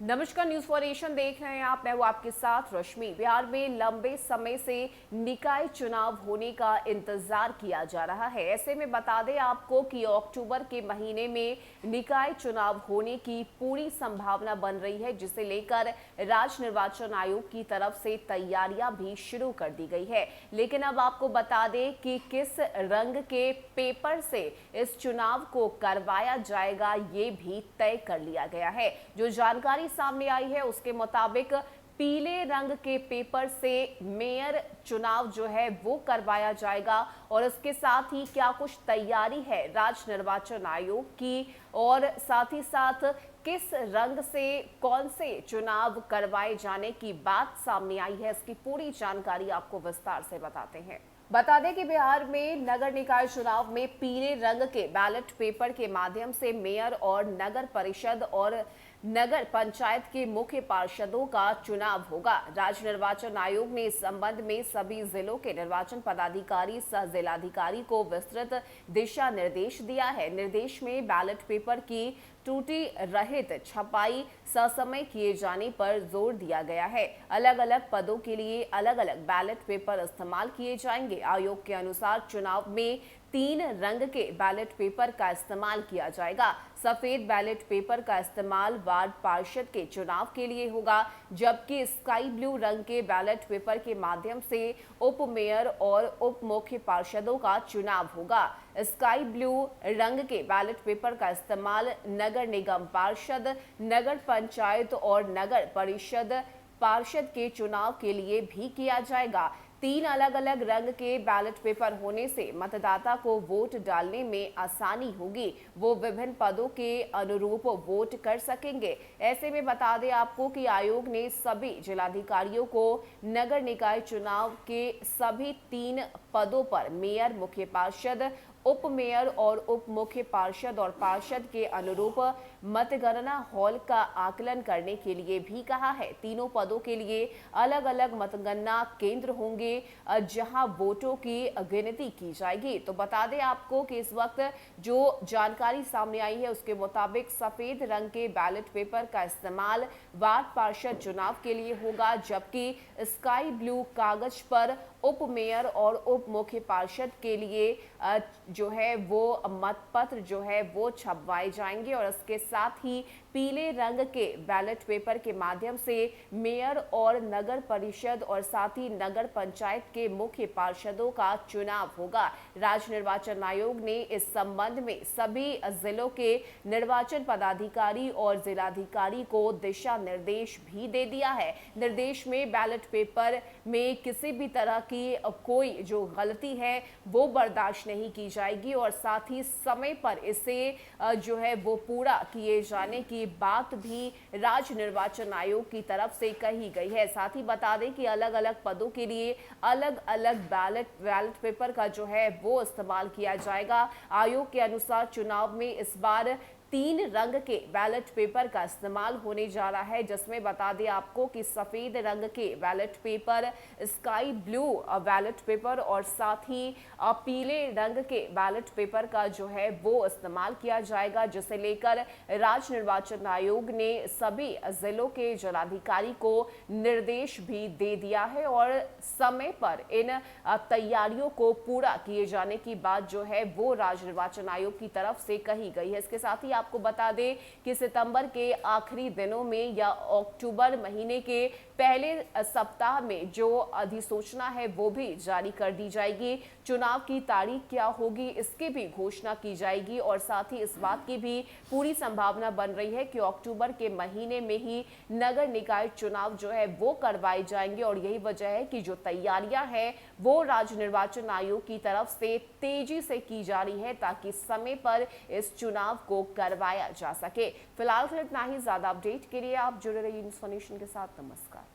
नमस्कार, news for Asian देख रहे हैं आप। मैं हूं आपके साथ रश्मि। बिहार में लंबे समय से निकाय चुनाव होने का इंतजार किया जा रहा है। ऐसे में बता दें आपको कि अक्टूबर के महीने में निकाय चुनाव होने की पूरी संभावना बन रही है, जिसे लेकर राज्य निर्वाचन आयोग की तरफ से तैयारियां भी शुरू कर दी गई है। लेकिन अब आपको बता दें कि किस रंग के पेपर से इस चुनाव को करवाया जाएगा, ये भी तय कर लिया गया है। जो जानकारी सामने आई है उसके मुताबिक पीले रंग के पेपर से मेयर चुनाव जो है वो करवाया जाएगा और इसके साथ ही क्या कुछ तैयारी है राज्य निर्वाचन आयोग की और साथ ही साथ किस रंग से कौन से चुनाव करवाए जाने की बात सामने आई है, इसकी पूरी जानकारी आपको विस्तार से बताते हैं। बता दें कि बिहार में नगर निकाय चुनाव में पीले रंग के बैलेट पेपर के माध्यम से मेयर और नगर परिषद और नगर पंचायत के मुख्य पार्षदों का चुनाव होगा। राज्य निर्वाचन आयोग ने इस संबंध में सभी जिलों के निर्वाचन पदाधिकारी सह जिलाधिकारी को विस्तृत दिशा निर्देश दिया है। निर्देश में बैलेट पेपर की त्रुटि रहित छपाई ससमय किए जाने पर जोर दिया गया है। अलग अलग पदों के लिए अलग अलग बैलेट पेपर इस्तेमाल किए जाएंगे। आयोग के अनुसार चुनाव में 3 रंग के बैलेट पेपर का इस्तेमाल किया जाएगा। सफेद बैलेट पेपर का इस्तेमाल वार्ड पार्षद के चुनाव के लिए होगा, जबकि स्काई ब्लू रंग के बैलेट पेपर के माध्यम से उप मेयर और उप मुख्य पार्षदों का चुनाव होगा। स्काई ब्लू रंग के बैलेट पेपर का इस्तेमाल नगर निगम पार्षद, नगर पंचायत और नगर परिषद पार्षद के चुनाव के लिए भी किया जाएगा। 3 अलग अलग रंग के बैलेट पेपर होने से मतदाता को वोट डालने में आसानी होगी। वो विभिन्न पदों के अनुरूप वोट कर सकेंगे। ऐसे में बता दें आपको कि आयोग ने सभी जिलाधिकारियों को नगर निकाय चुनाव के सभी 3 पदों पर मेयर, मुख्य पार्षद, उप मेयर और उप मुख्य पार्षद और पार्षद के अनुरूप मतगणना हॉल का आकलन करने के लिए भी कहा है। तीनों पदों के लिए अलग अलग मतगणना केंद्र होंगे जहां वोटों की गिनती की जाएगी। तो बता दें आपको कि इस वक्त जो जानकारी सामने आई है उसके मुताबिक सफेद रंग के बैलेट पेपर का इस्तेमाल वार्ड पार्षद चुनाव के लिए होगा, जबकि स्काई ब्लू कागज पर उप मेयर और उप मुख्य पार्षद के लिए जो है वो मतपत्र जो है वो छपवाए जाएंगे और इसके साथ ही पीले रंग के बैलेट पेपर के माध्यम से मेयर और नगर परिषद और साथ ही नगर पंचायत के मुख्य पार्षदों का चुनाव होगा। राज्य निर्वाचन आयोग ने इस संबंध में सभी जिलों के निर्वाचन पदाधिकारी और जिलाधिकारी को दिशा निर्देश भी दे दिया है। निर्देश में बैलेट पेपर में किसी भी तरह की कोई जो गलती है वो बर्दाश्त नहीं की जाएगी और साथ ही समय पर इसे जो है वो पूरा किए जाने की बात भी राज्य निर्वाचन आयोग की तरफ से कही गई है। साथ ही बता दें कि अलग अलग पदों के लिए अलग अलग बैलेट पेपर का जो है वो इस्तेमाल किया जाएगा। आयोग के अनुसार चुनाव में इस बार 3 रंग के बैलेट पेपर का इस्तेमाल होने जा रहा है, जिसमें बता दें आपको कि सफेद रंग के ballot paper, sky blue ballot paper और साथ ही पीले रंग के बैलेट पेपर का जो है वो इस्तेमाल किया जाएगा, जिसे लेकर राज्य निर्वाचन आयोग ने सभी जिलों के जिलाधिकारी को निर्देश भी दे दिया है और समय पर इन तैयारियों को पूरा किए जाने की बात जो है वो राज्य निर्वाचन आयोग की तरफ से कही गई है। इसके साथ ही आपको बता दें कि सितंबर के आखिरी दिनों में या अक्टूबर महीने के पहले सप्ताह में जो अधिसूचना है वो भी जारी कर दी जाएगी। चुनाव की तारीख क्या होगी इसकी भी घोषणा की जाएगी और साथ ही इस बात की भी पूरी संभावना बन रही है कि अक्टूबर के महीने में ही नगर निकाय चुनाव जो है वो करवाए जाएंगे और यही वजह है कि जो तैयारियां हैं वो राज्य निर्वाचन आयोग की तरफ से तेजी से की जा रही है ताकि समय पर इस चुनाव को करवाया जा सके। फिलहाल इतना ही। ज्यादा अपडेट के लिए आप जुड़े रहिए न्यूज़ नेशन के साथ। नमस्कार।